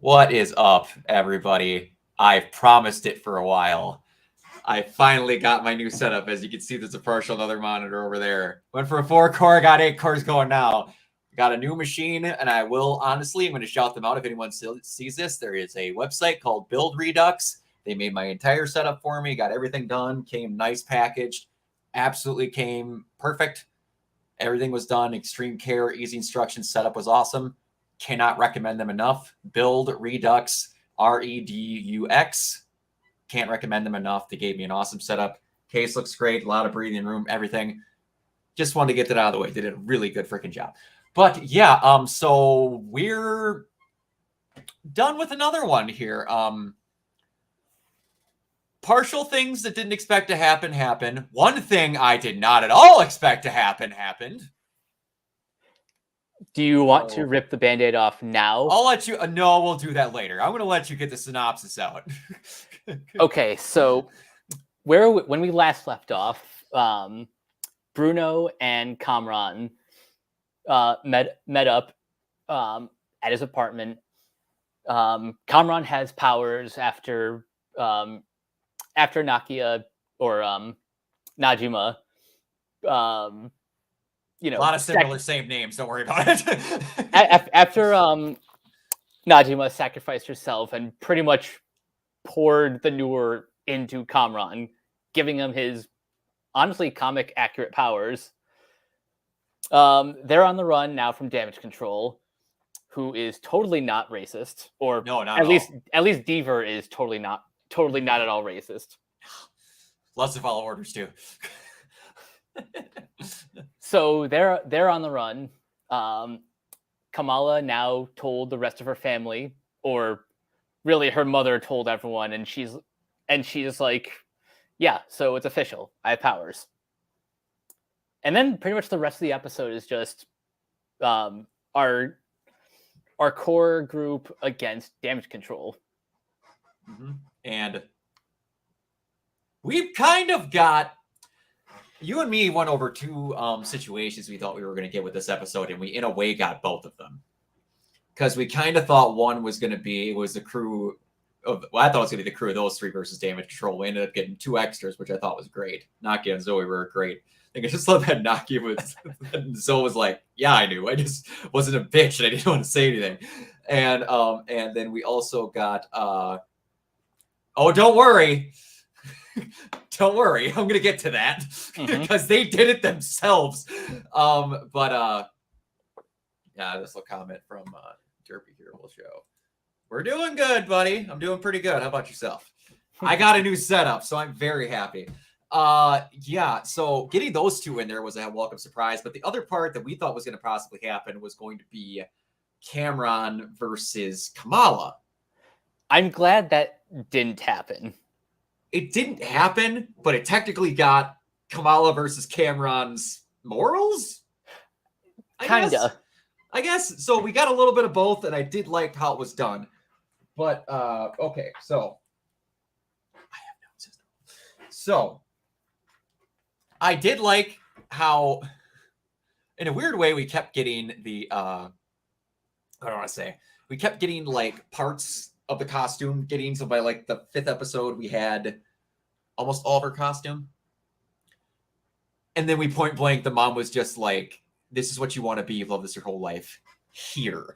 What is up, everybody? I've promised it for a while. I finally got my new setup. As you can see, there's a partial another monitor over there. Went for a 4-core, got 8 cores going now. Got a new machine, and I will honestly, I'm going to shout them out if anyone sees this. There is a website called Build Redux. They made my entire setup for me, got everything done, came nice packaged, absolutely came perfect. Everything was done, extreme care, easy instructions, setup was awesome. Cannot recommend them enough. Build Redux, Redux. Can't recommend them enough. They gave me an awesome setup. Case looks great, a lot of breathing room, everything. Just wanted to get that out of the way. They did a really good freaking job. But yeah, so we're done with another one here. Partial things that didn't expect to happen happened. One thing I did not at all expect to happen happened. Do you want to rip the Band-Aid off now? I'll let you. No, we'll do that later. I'm going to let you get the synopsis out. Okay, so when we last left off, Bruno and Kamran met up at his apartment. Kamran has powers after Nakia or Najima. A lot of similar same names. Don't worry about it. After Najima sacrificed herself and pretty much poured the Noor into Kamran, giving him his honestly comic accurate powers. They're on the run now from Damage Control, who is totally not racist, or no, not at least Deaver is totally not at all racist. Loves to follow orders too. So they're on the run. Kamala now told the rest of her family, or really her mother told everyone, and she's like, yeah, so it's official. I have powers. And then pretty much the rest of the episode is just our core group against Damage Control. Mm-hmm. And we've kind of got, you and me went over two situations we thought we were going to get with this episode, and we in a way got both of them. Because we kind of thought one was going to be, the crew of, well, I thought it was going to be the crew of those three versus Damage Control. We ended up getting two extras, which I thought was great. Nakia and Zoe were great. I think I just love that Nakia was, Zoe was like, yeah, I knew. I just wasn't a bitch and I didn't want to say anything. And then we also got, oh, don't worry. Don't worry. I'm going to get to that because they did it themselves. Yeah, this little comment from Derpy here will show. We're doing good, buddy. I'm doing pretty good. How about yourself? I got a new setup, so I'm very happy. Yeah, so getting those two in there was a welcome surprise. But the other part that we thought was going to possibly happen was going to be Kamran versus Kamala. I'm glad that didn't happen. It didn't happen, but it technically got Kamala versus Kamran's morals? Kinda. I guess. So we got a little bit of both, and I did like how it was done. But, okay, so. I have notes. So, I did like how, in a weird way, we kept getting the, I don't want to say, we kept getting, like, parts of the costume getting. So by, like, the 5th episode, we had almost all of her costume. And then we point blank, the mom was just like, this is what you want to be. You've loved this your whole life. Here.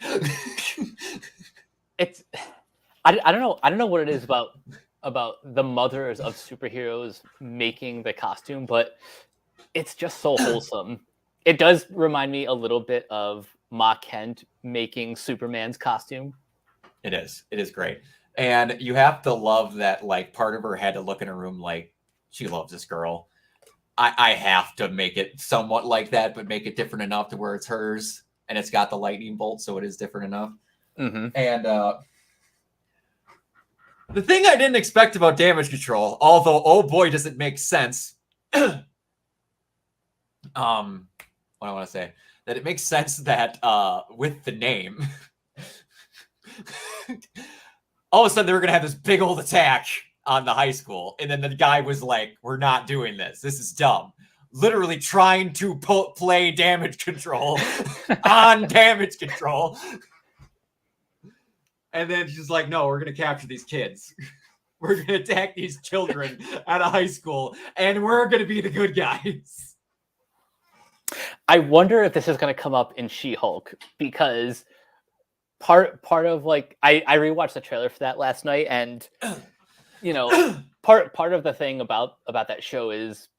It's, I don't know what it is about the mothers of superheroes making the costume, but it's just so wholesome. It does remind me a little bit of Ma Kent making Superman's costume. It is great. And you have to love that, like, part of her had to look in her room like, she loves this girl. I have to make it somewhat like that, but make it different enough to where it's hers. And it's got the lightning bolt, so it is different enough. Mm-hmm. And the thing I didn't expect about Damage Control, although, oh boy, does it make sense. What I want to say, that it makes sense that with the name, all of a sudden they were going to have this big old attack on the high school. And then the guy was like, we're not doing this. This is dumb. Literally trying to play Damage Control on Damage Control. And then she's like, no, we're going to capture these kids. We're going to attack these children at a high school, and we're going to be the good guys. I wonder if this is going to come up in She-Hulk, because part of like I rewatched the trailer for that last night, and part of the thing about that show is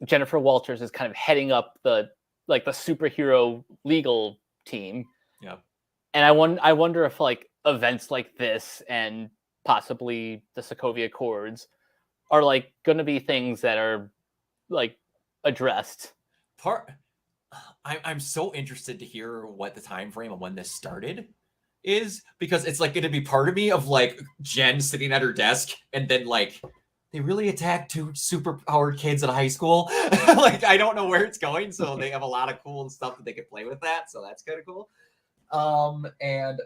Jennifer Walters is kind of heading up the superhero legal team. Yeah. And I wonder if like events like this and possibly the Sokovia Accords are like going to be things that are like addressed. I'm so interested to hear what the time frame of when this started is, because it's like going to be part of me of like Jen sitting at her desk and then like they really attacked 2 superpowered kids at a high school. Like I don't know where it's going, so they have a lot of cool stuff that they could play with that, so that's kind of cool. God damn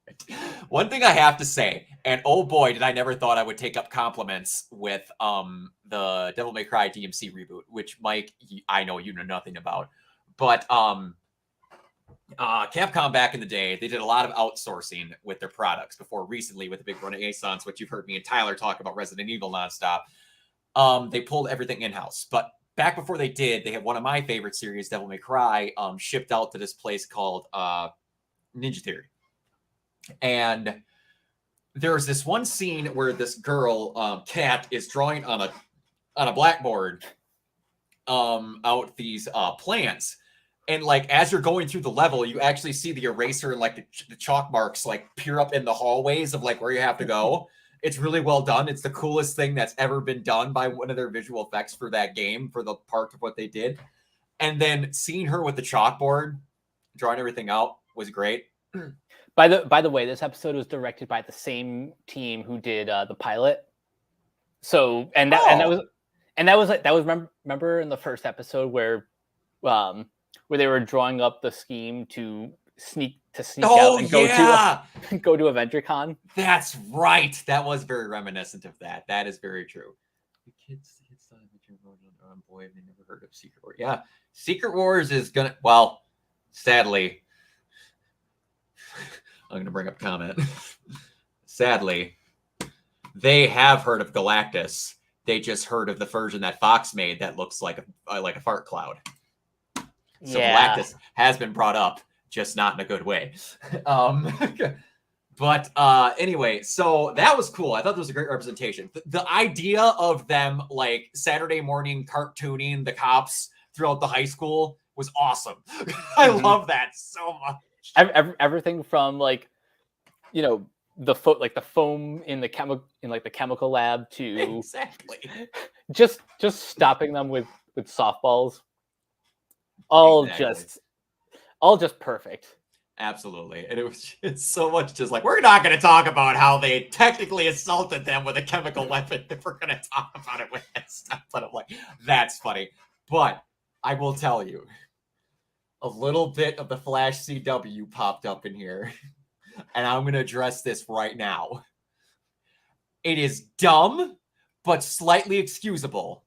it. One thing I have to say, and oh boy, did I never thought I would take up compliments with the Devil May Cry DMC reboot, which Mike, I know you know nothing about, but Capcom back in the day, they did a lot of outsourcing with their products before recently with the big Renaissance, which you've heard me and Tyler talk about Resident Evil nonstop. They pulled everything in-house, but back before they did, they had one of my favorite series, Devil May Cry, shipped out to this place called Ninja Theory. And there's this one scene where this girl, Kat, is drawing on a blackboard out these plants. And like as you're going through the level, you actually see the eraser and like the chalk marks like peer up in the hallways of like where you have to go. It's really well done. It's the coolest thing that's ever been done by one of their visual effects for that game, for the part of what they did. And then seeing her with the chalkboard, drawing everything out was great. By the way, this episode was directed by the same team who did the pilot. So that was remember in the first episode where they were drawing up the scheme to sneak out and go to AvengerCon. That's right. That was very reminiscent of that. That is very true. The kids on boy, they never heard of Secret Wars. Yeah, Secret Wars is gonna. Well, sadly, I'm gonna bring up a comment. Sadly, they have heard of Galactus. They just heard of the version that Fox made that looks like a fart cloud. So yeah. Galactus has been brought up, just not in a good way. But anyway, so that was cool. I thought that was a great representation. The idea of them like Saturday morning cartooning the cops throughout the high school was awesome. I love that so much. Everything from like, the foam in the chemical lab to exactly just stopping them with softballs. All just perfect. Absolutely. And it's so much just like, we're not going to talk about how they technically assaulted them with a chemical weapon if we're going to talk about it with that stuff. But I'm like, that's funny. But I will tell you, a little bit of the Flash CW popped up in here. And I'm going to address this right now. It is dumb, but slightly excusable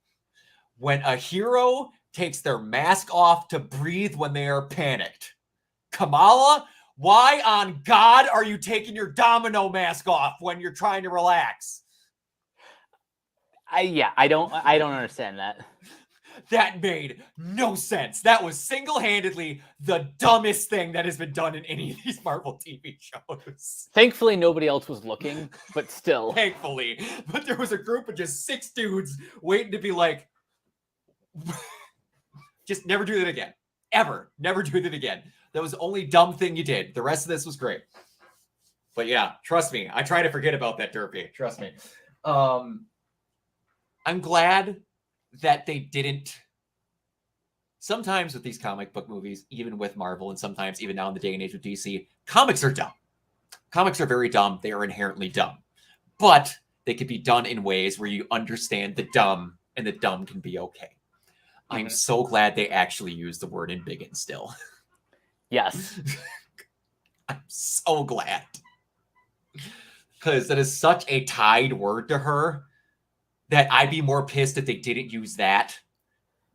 when a hero takes their mask off to breathe when they are panicked. Kamala, why on God are you taking your domino mask off when you're trying to relax? I don't understand that. That made no sense. That was single-handedly the dumbest thing that has been done in any of these Marvel TV shows. Thankfully, nobody else was looking, but still. Thankfully. But there was a group of just 6 dudes waiting to be like, just never do that again. Ever. Never do that again. That was the only dumb thing you did. The rest of this was great. But yeah, trust me. I try to forget about that derpy. Trust me. I'm glad that they didn't. Sometimes with these comic book movies, even with Marvel, and sometimes even now in the day and age with DC, comics are dumb. Comics are very dumb. They are inherently dumb. But they can be done in ways where you understand the dumb, and the dumb can be okay. I'm so glad they actually used the word embiggen still. Yes. I'm so glad. Because that is such a tied word to her that I'd be more pissed if they didn't use that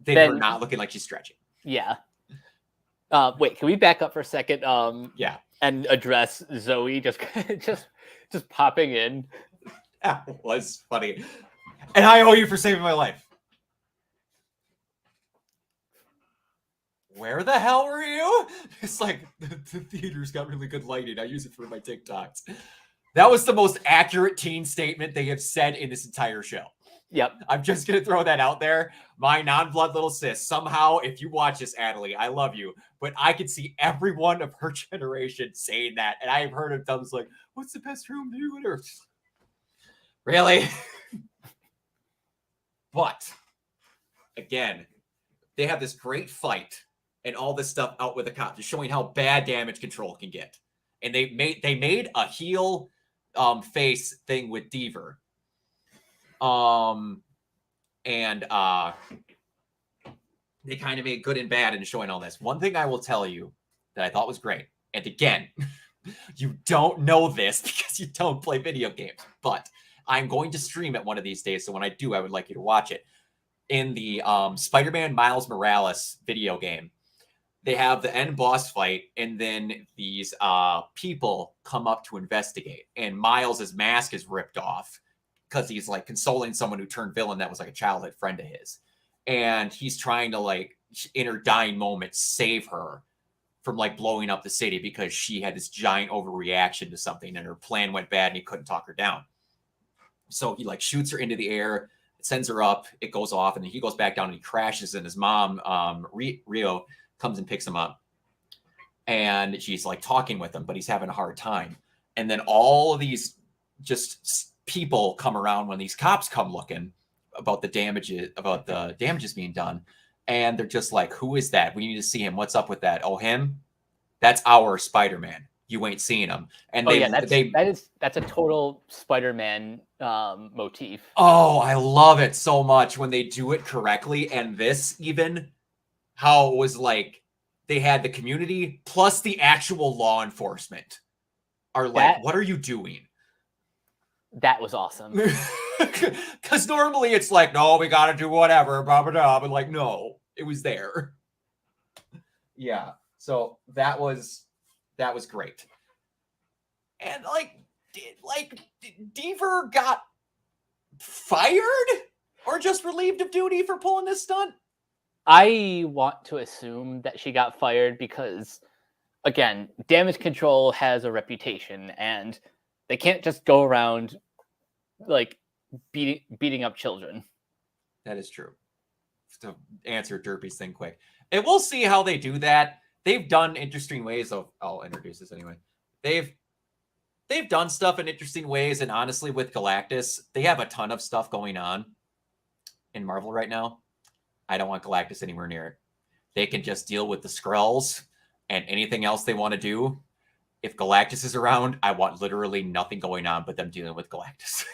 than her not looking like she's stretching. Yeah. Wait, can we back up for a second? Yeah, And address Zoe just just popping in. that was funny. And I owe you for saving my life. Where the hell were you? It's like the theater's got really good lighting. I use it for my TikToks. That was the most accurate teen statement they have said in this entire show. Yep. I'm just going to throw that out there. My non-blood little sis, somehow, if you watch this, Adelie, I love you. But I could see everyone of her generation saying that. And I've heard of them like, what's the best room to do with her? Really? But, again, they have this great fight and all this stuff out with the cops, just showing how bad damage control can get. And they made a heel face thing with Deaver. And they kind of made good and bad in showing all this. One thing I will tell you that I thought was great, and again, you don't know this because you don't play video games, but I'm going to stream it one of these days. So when I do, I would like you to watch it. In the Spider-Man Miles Morales video game, they have the end boss fight, and then these people come up to investigate, and Miles' mask is ripped off because he's like consoling someone who turned villain that was like a childhood friend of his. And he's trying to like in her dying moment save her from like blowing up the city because she had this giant overreaction to something and her plan went bad and he couldn't talk her down. So he like shoots her into the air, sends her up, it goes off, and then he goes back down and he crashes, and his mom, Rio, comes and picks him up. And she's like talking with him, but he's having a hard time. And then all of these just people come around when these cops come looking about the damages being done. And they're just like, who is that? We need to see him. What's up with that? Oh, him? That's our Spider-Man. You ain't seeing him. And that's a total Spider-Man motif. Oh, I love it so much when they do it correctly. And this even how it was like they had the community plus the actual law enforcement are like, what are you doing? That was awesome. Because normally it's like, no, we got to do whatever, blah, blah, blah. But like, no, it was there. Yeah. So that was great. And like Deaver got fired or just relieved of duty for pulling this stunt? I want to assume that she got fired because, again, damage control has a reputation and they can't just go around like beating up children. That is true. To answer Derpy's thing quick. And we'll see how they do that. They've done interesting ways of, I'll introduce this anyway. They've done stuff in interesting ways, and honestly, with Galactus, they have a ton of stuff going on in Marvel right now. I don't want Galactus anywhere near it. They can just deal with the Skrulls and anything else they want to do. If Galactus is around, I want literally nothing going on but them dealing with Galactus.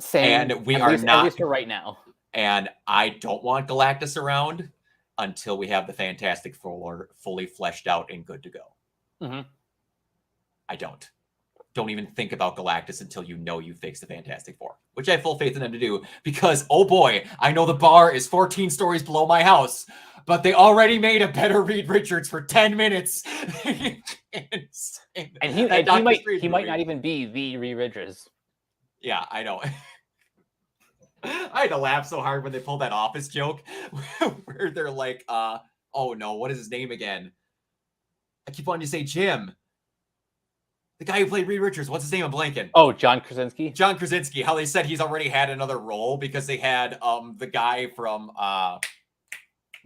Same. And we are not, at least for right now. And I don't want Galactus around until we have the Fantastic Four fully fleshed out and good to go. Mm-hmm. I don't. Don't even think about Galactus until you know you fixed the Fantastic Four, which I have full faith in them to do because, oh boy, I know the bar is 14 stories below my house, but they already made a better Reed Richards for 10 minutes. and he might not even be the Reed Richards. Yeah, I know. I had to laugh so hard when they pulled that Office joke where they're like, oh no, what is his name again? I keep wanting to say Jim. The guy who played Reed Richards, what's his name? I'm blanking. Oh, John Krasinski. John Krasinski. How they said he's already had another role because they had the guy from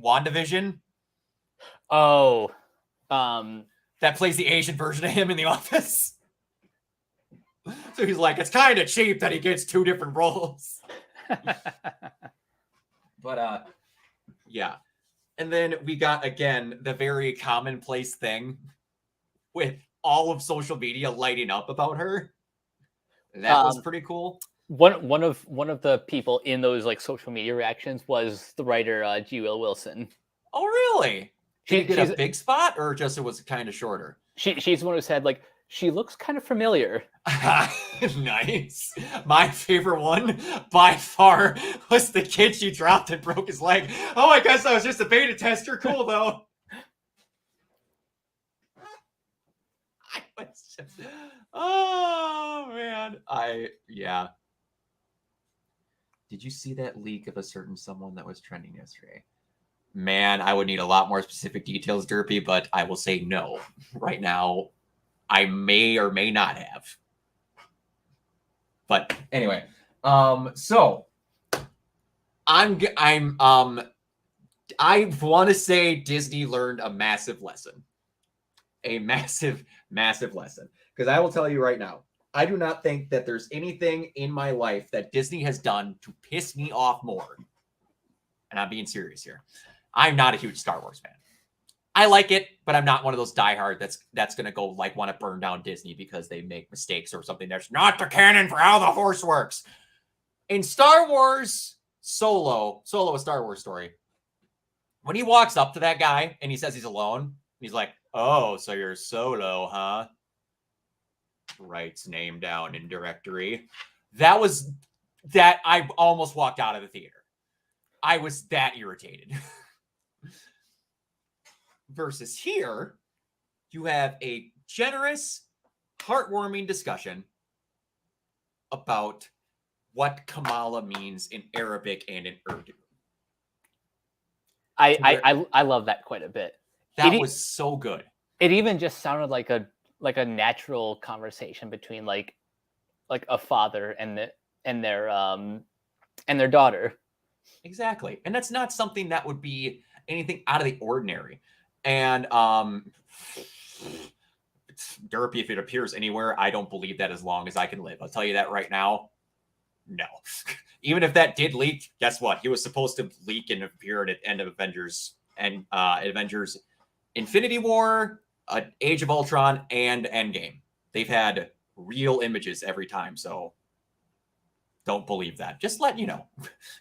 WandaVision. Oh, that plays the Asian version of him in The Office. So he's like, it's kind of cheap that he gets two different roles. But yeah. And then we got again the very commonplace thing with all of social media lighting up about her. That was pretty cool. One of the people in those like social media reactions was the writer G. Will Wilson. Oh, really? Did she get a big spot, or just it was kind of shorter? She's the one who said like she looks kind of familiar. Nice. My favorite one by far was the kid she dropped and broke his leg. Oh, I guess I was just a beta tester. Cool though. Oh man. Yeah. Did you see that leak of a certain someone that was trending yesterday? Man, I would need a lot more specific details, Derpy, but I will say no. Right now, I may or may not have. But anyway, so I want to say Disney learned a massive lesson. A massive, massive lesson. Because I will tell you right now, I do not think that there's anything in my life that Disney has done to piss me off more. And I'm being serious here. I'm not a huge Star Wars fan. I like it, but I'm not one of those diehard that's going to go like want to burn down Disney because they make mistakes or something that's not the canon for how the Force works. In Star Wars Solo, a Star Wars story, when he walks up to that guy and he says he's alone, he's like, "Oh, so you're Solo, huh?" Writes name down in directory. That I almost walked out of the theater. I was that irritated. Versus here, you have a generous, heartwarming discussion about what Kamala means in Arabic and in Urdu. I love that quite a bit. That was so good. It even just sounded like a natural conversation between like a father and their daughter. Exactly. And that's not something that would be anything out of the ordinary. And Derpy, if it appears anywhere, I don't believe that as long as I can live. I'll tell you that right now. No. Even if that did leak, guess what? He was supposed to leak and appear at the end of Avengers and Avengers Infinity War, Age of Ultron, and Endgame. They've had real images every time, so don't believe that. Just letting you know.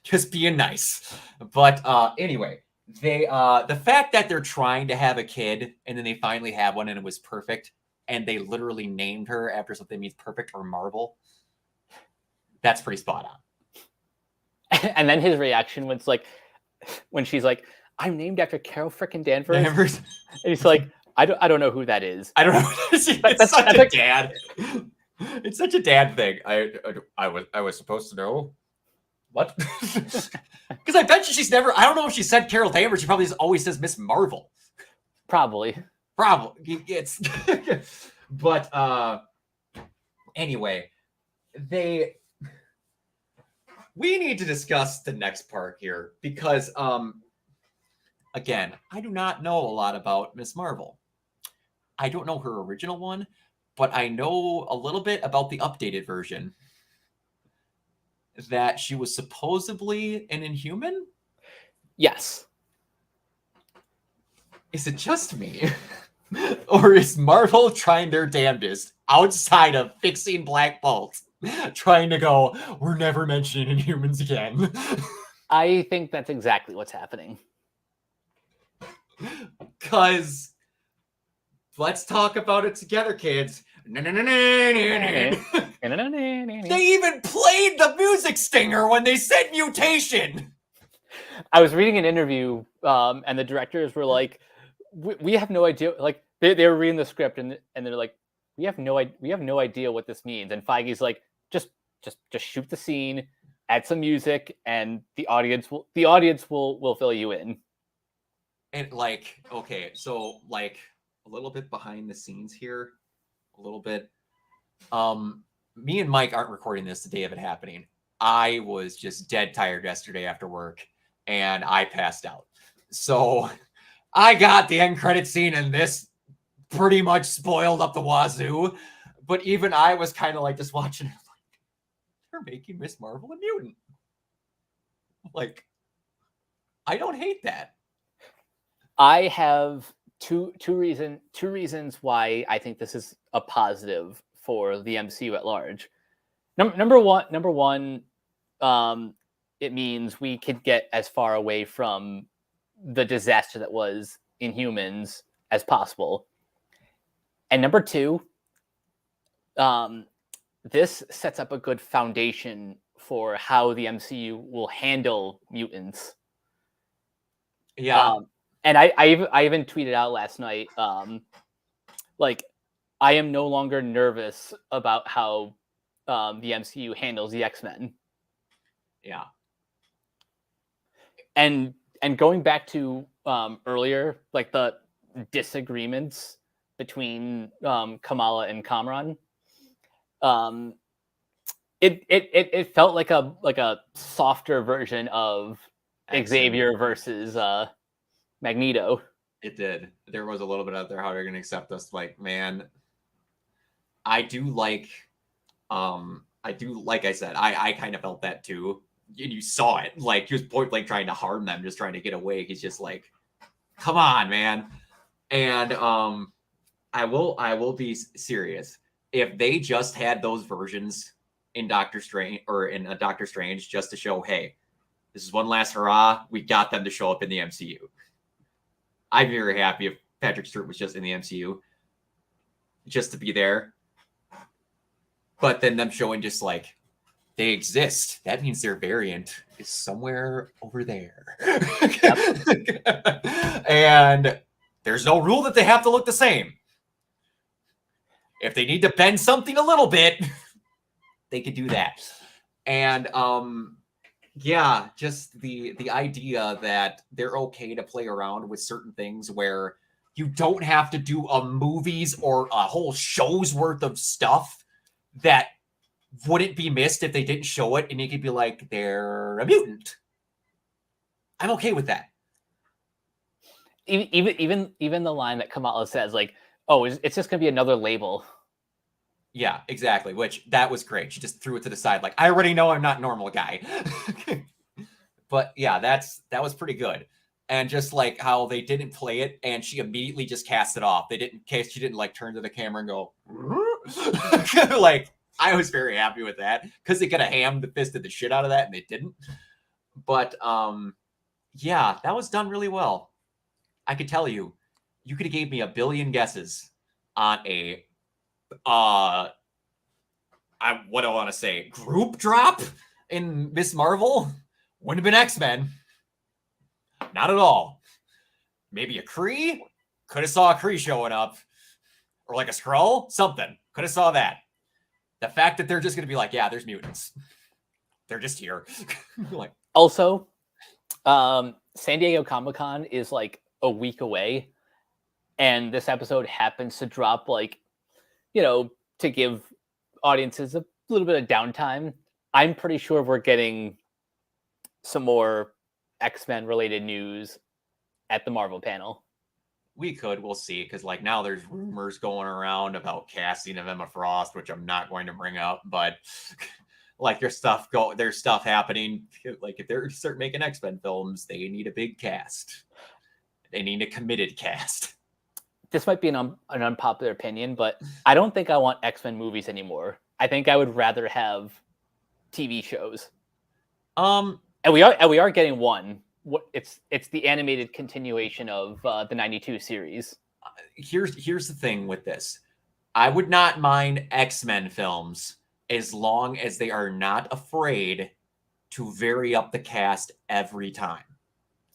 Just being nice. But anyway, the fact that they're trying to have a kid and then they finally have one and it was perfect, and they literally named her after something means perfect or Marvel, that's pretty spot on. And then his reaction was like, when she's like, "I'm named after Carol frickin' Danvers," and he's like, I don't know who that is. I don't know. It's such a dad. It's such a dad thing. I was supposed to know. What? Because I bet you she's never. I don't know if she said Carol Danvers. She probably always says Miss Marvel. Probably. It's. But anyway, we need to discuss the next part here because again, I do not know a lot about Miss Marvel. I don't know her original one, but I know a little bit about the updated version. That she was supposedly an Inhuman? Yes. Is it just me? Or is Marvel trying their damnedest outside of fixing Black Bolt? Trying to go, we're never mentioning Inhumans again. I think that's exactly what's happening. Because let's talk about it together, kids. They even played the music stinger when they said mutation. I was reading an interview, and the directors were like, "We have no idea." Like they were reading the script, and they're like, "We have no idea what this means." And Feige's like, "Just shoot the scene, add some music, and the audience will fill you in." And like, okay, so like a little bit behind the scenes here. A little bit. Me and Mike aren't recording this the day of it happening. I was just dead tired yesterday after work and I passed out. So I got the end credit scene and this pretty much spoiled up the wazoo. But even I was kind of like just watching it like, they're making Miss Marvel a mutant. Like, I don't hate that. I have two reasons why I think this is a positive for the MCU at large. Number one, it means we could get as far away from the disaster that was Inhumans as possible. And number two, this sets up a good foundation for how the MCU will handle mutants. Yeah. And I even tweeted out last night, like I am no longer nervous about how the MCU handles the X-Men. Yeah. And going back to earlier, like the disagreements between Kamala and Kamran, it felt like a softer version of X-Men. Xavier versus Magneto. It did. There was a little bit out there how they're going to accept us. Like, man, I do like I said, I kind of felt that too. And you saw it. Like, he was point blank trying to harm them, just trying to get away. He's just like, come on, man. And I will be serious. If they just had those versions in Doctor Strange or in a Doctor Strange just to show, hey, this is one last hurrah, we got them to show up in the MCU. I'd be very happy if Patrick Stewart was just in the MCU, just to be there. But then them showing just like they exist. That means their variant is somewhere over there. And there's no rule that they have to look the same. If they need to bend something a little bit, they could do that. And yeah, just the idea that they're okay to play around with certain things where you don't have to do a movie's or a whole show's worth of stuff that wouldn't be missed if they didn't show it, and you could be like, they're a mutant. I'm okay with that. Even the line that Kamala says, like, oh, it's just gonna be another label. Yeah, exactly. Which that was great. She just threw it to the side, like, I already know I'm not normal guy. But yeah, that was pretty good. And just like how they didn't play it, and she immediately just cast it off. They didn't, in case she didn't like turn to the camera and go, like, I was very happy with that because they could have hammed fisted the shit out of that, and they didn't. But yeah, that was done really well. I could tell you could have gave me a billion guesses on a what do I want to say? Group drop in Miss Marvel? Wouldn't have been X-Men. Not at all. Maybe a Kree? Could have saw a Kree showing up. Or like a Skrull? Something. Could have saw that. The fact that they're just going to be like, yeah, there's mutants. They're just here. Like, also, San Diego Comic-Con is like a week away. And this episode happens to drop like, to give audiences a little bit of downtime. I'm pretty sure we're getting some more X-Men related news at the Marvel panel. We'll see, because like now there's rumors going around about casting of Emma Frost, which I'm not going to bring up, but like there's stuff happening. Like if they're start making X-Men films, they need a big cast. They need a committed cast. This might be an unpopular opinion, but I don't think I want X-Men movies anymore. I think I would rather have TV shows. And we are getting one. It's the animated continuation of the 92 series. Here's the thing with this. I would not mind X-Men films as long as they are not afraid to vary up the cast every time.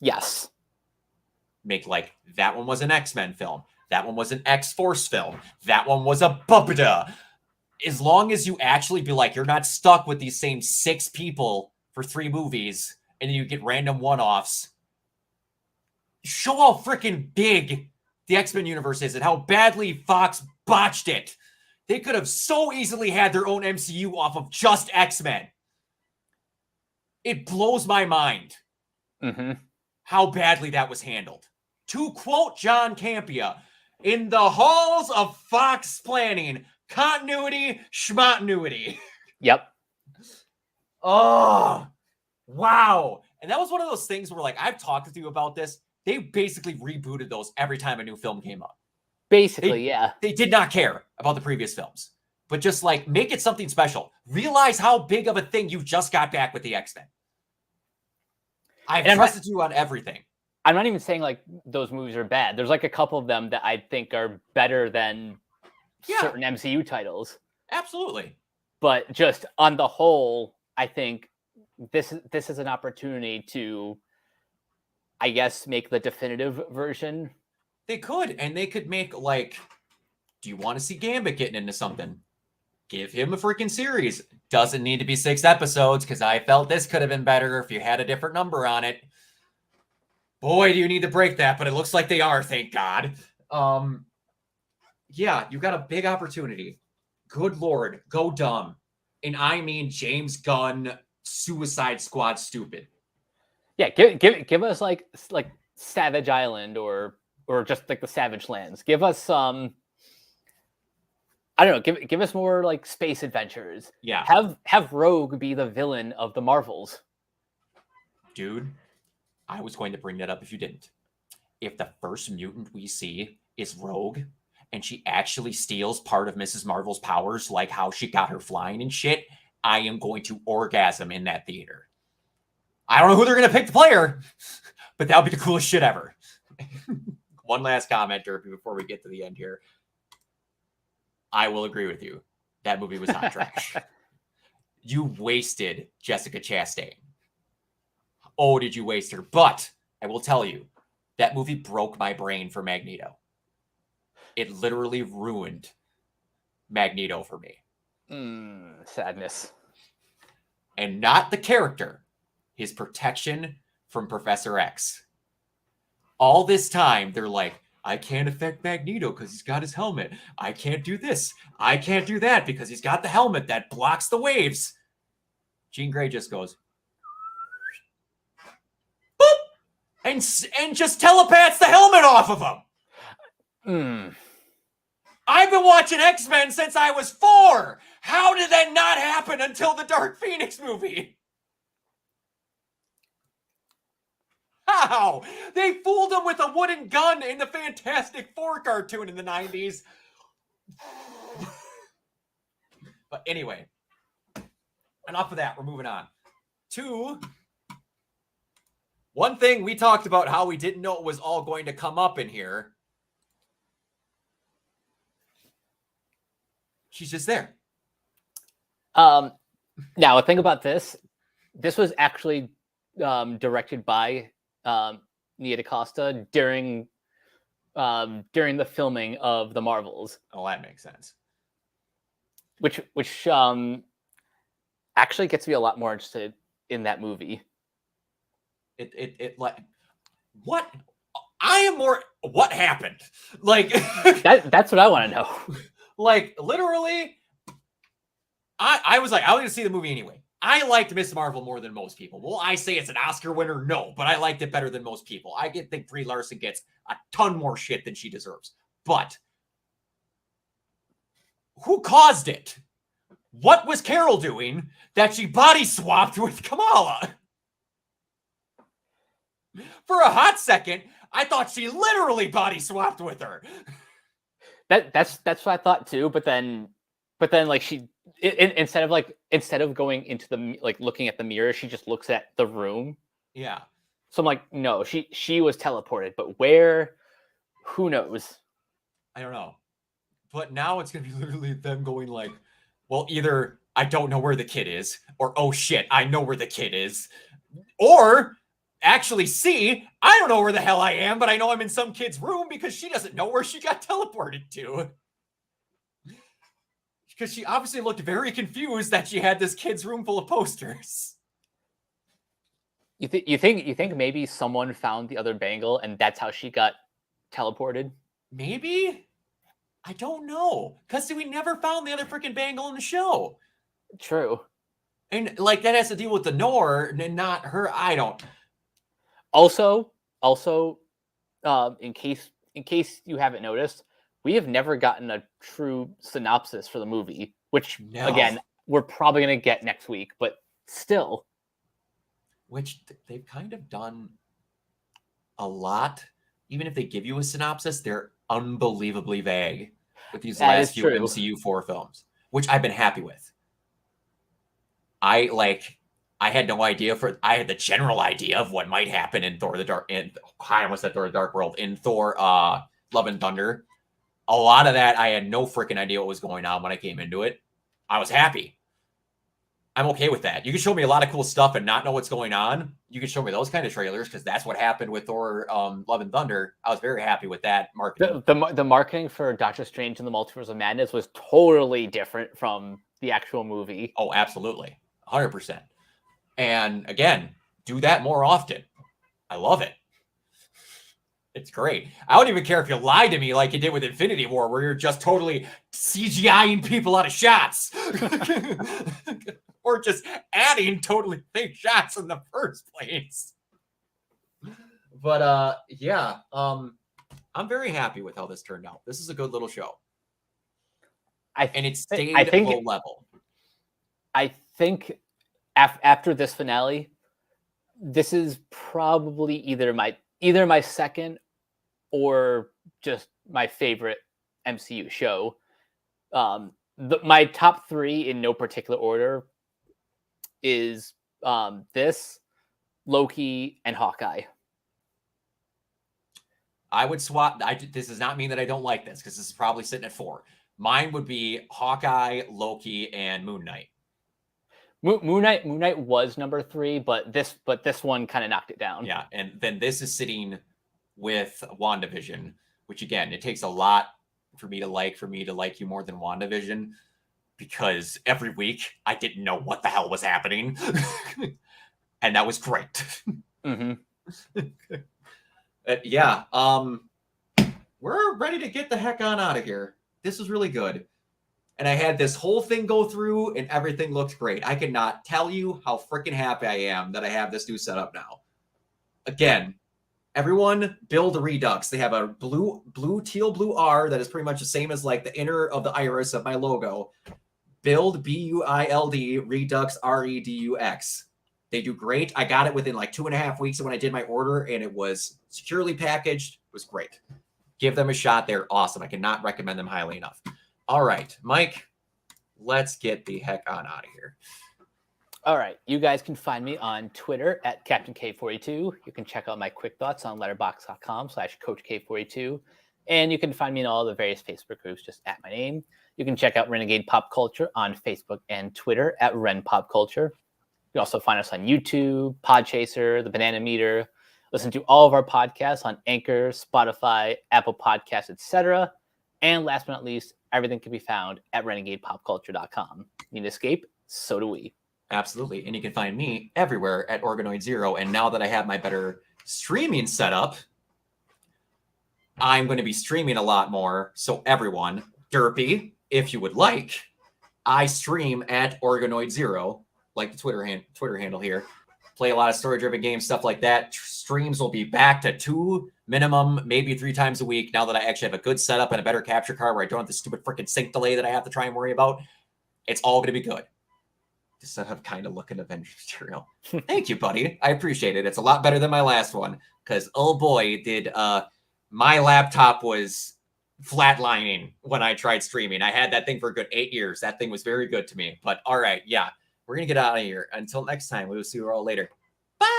Yes. Make like that one was an X-Men film. That one was an X-Force film. That one was a Bubba. As long as you actually be like, you're not stuck with these same 6 people for 3 movies, and then you get random one-offs. Show how freaking big the X-Men universe is and how badly Fox botched it. They could have so easily had their own MCU off of just X-Men. It blows my mind how badly that was handled. To quote John Campea, in the halls of Fox planning, continuity, schmontinuity. Yep. Oh, wow. And that was one of those things where, like, I've talked with you about this. They basically rebooted those every time a new film came up. Basically, yeah. They did not care about the previous films, but just, like, make it something special. Realize how big of a thing you just got back with the X-Men. I've trusted you on everything. I'm not even saying like those movies are bad. There's like a couple of them that I think are better than certain MCU titles. Absolutely. But just on the whole, I think this is an opportunity to, I guess, make the definitive version. They could, and they could make like Do you want to see Gambit getting into something? Give him a freaking series. Doesn't need to be 6 episodes, because I felt this could have been better if you had a different number on it. Boy, do you need to break that, but it looks like they are, thank God. Yeah, you got a big opportunity. Good Lord, go dumb. And I mean James Gunn, Suicide Squad stupid. Yeah, give us like Savage Island or just like the Savage Lands. Give us I don't know, give us more like space adventures. Yeah. Have Rogue be the villain of the Marvels. Dude, I was going to bring that up if you didn't. If the first mutant we see is Rogue, and she actually steals part of Mrs. Marvel's powers, like how she got her flying and shit, I am going to orgasm in that theater. I don't know who they're going to pick to play her, but that would be the coolest shit ever. One last commenter before we get to the end here. I will agree with you. That movie was hot trash. You wasted Jessica Chastain. Oh, did you waste her? But I will tell you, that movie broke my brain for Magneto. It literally ruined Magneto for me. Sadness. And not the character, his protection from Professor X. All this time, they're like, I can't affect Magneto because he's got his helmet. I can't do this. I can't do that because he's got the helmet that blocks the waves. Jean Grey just goes, boop, and just telepaths the helmet off of him. I've been watching X-Men since I was 4. How did that not happen until the Dark Phoenix movie? How? They fooled him with a wooden gun in the Fantastic Four cartoon in the 90s. But anyway, enough of that. We're moving on. 2, one thing we talked about how we didn't know it was all going to come up in here. She's just there. Now, a thing about this was actually directed by Nia DaCosta during the filming of the Marvels. Oh, that makes sense. Which actually gets me a lot more interested in that movie. It like what? I am more. What happened? Like that's what I want to know. Like literally, I was like, I was gonna see the movie anyway. I liked Miss Marvel more than most people. Will I say it's an Oscar winner? No, but I liked it better than most people. I think Brie Larson gets a ton more shit than she deserves. But who caused it? What was Carol doing that she body swapped with Kamala? For a hot second, I thought she literally body swapped with her. That's what I thought too. But then like she instead of going into the like looking at the mirror, she just looks at the room. Yeah. So I'm like, no, she was teleported, but where? Who knows? I don't know. But now it's gonna be literally them going like, well, either I don't know where the kid is, or oh shit, I know where the kid is, or actually C, I don't know where the hell I am, but I know I'm in some kid's room because she doesn't know where she got teleported to. Because she obviously looked very confused that she had this kid's room full of posters. You think maybe someone found the other bangle and that's how she got teleported? Maybe? I don't know. Because we never found the other freaking bangle in the show. True. And like that has to deal with the Nor and not her. I don't. Also, in case you haven't noticed, we have never gotten a true synopsis for the movie, which again, we're probably going to get next week, but still. Which they've kind of done a lot. Even if they give you a synopsis, they're unbelievably vague with these last few MCU 4 films, which I've been happy with. I had no idea I had the general idea of what might happen in Thor the Dark, I almost said Thor the Dark World, in Thor Love and Thunder. A lot of that, I had no freaking idea what was going on when I came into it. I was happy. I'm okay with that. You can show me a lot of cool stuff and not know what's going on. You can show me those kind of trailers because that's what happened with Thor: Love and Thunder. I was very happy with that marketing. The marketing for Doctor Strange and the Multiverse of Madness was totally different from the actual movie. Oh, absolutely. 100%. And again, do that more often. I love it. It's great. I don't even care if you lie to me like you did with Infinity War, where you're just totally CGIing people out of shots. Or just adding totally fake shots in the first place. But yeah, I'm very happy with how this turned out. This is a good little show. And it stayed low level. I think after this finale, this is probably either my second or just my favorite MCU show. My top three in no particular order is this, Loki, and Hawkeye. I would swap. This does not mean that I don't like this because this is probably sitting at 4. Mine would be Hawkeye, Loki, and Moon Knight. Moon Knight was number 3, but this one kind of knocked it down. Yeah, and then this is sitting with WandaVision, which again, it takes a lot for me to like you more than WandaVision, because every week I didn't know what the hell was happening. And that was great. Mm-hmm. Yeah, we're ready to get the heck on out of here. This was really good. And I had this whole thing go through and everything looked great. I cannot tell you how freaking happy I am that I have this new setup now. Again, everyone build Redux. They have a teal blue R that is pretty much the same as like the inner of the iris of my logo. Build BUILD Redux REDUX. They do great. I got it within like 2.5 weeks of when I did my order, and it was securely packaged. It was great. Give them a shot. They're awesome. I cannot recommend them highly enough. All right, Mike, let's get the heck on out of here. All right. You guys can find me on Twitter at Captain K42. You can check out my quick thoughts on letterboxd.com/CoachK42. And you can find me in all the various Facebook groups just at my name. You can check out Renegade Pop Culture on Facebook and Twitter at Ren Pop Culture. You can also find us on YouTube, Podchaser, The Banana Meter. Listen to all of our podcasts on Anchor, Spotify, Apple Podcasts, etc. And last but not least, everything can be found at renegadepopculture.com. Need to escape? So do we. Absolutely. And you can find me everywhere at Organoid Zero. And now that I have my better streaming setup, I'm going to be streaming a lot more. So everyone, Derpy, if you would like, I stream at Organoid Zero, like the Twitter handle here. Play a lot of story-driven games, stuff like that. Streams will be back to 2 minimum, maybe 3 times a week now that I actually have a good setup and a better capture card where I don't have the stupid freaking sync delay that I have to try and worry about. It's all going to be good. Just have kind of looking Avengers material. Thank you, buddy. I appreciate it. It's a lot better than my last one because, oh boy, did my laptop was flatlining when I tried streaming. I had that thing for a good 8 years. That thing was very good to me. But all right, yeah. We're going to get out of here. Until next time, we will see you all later.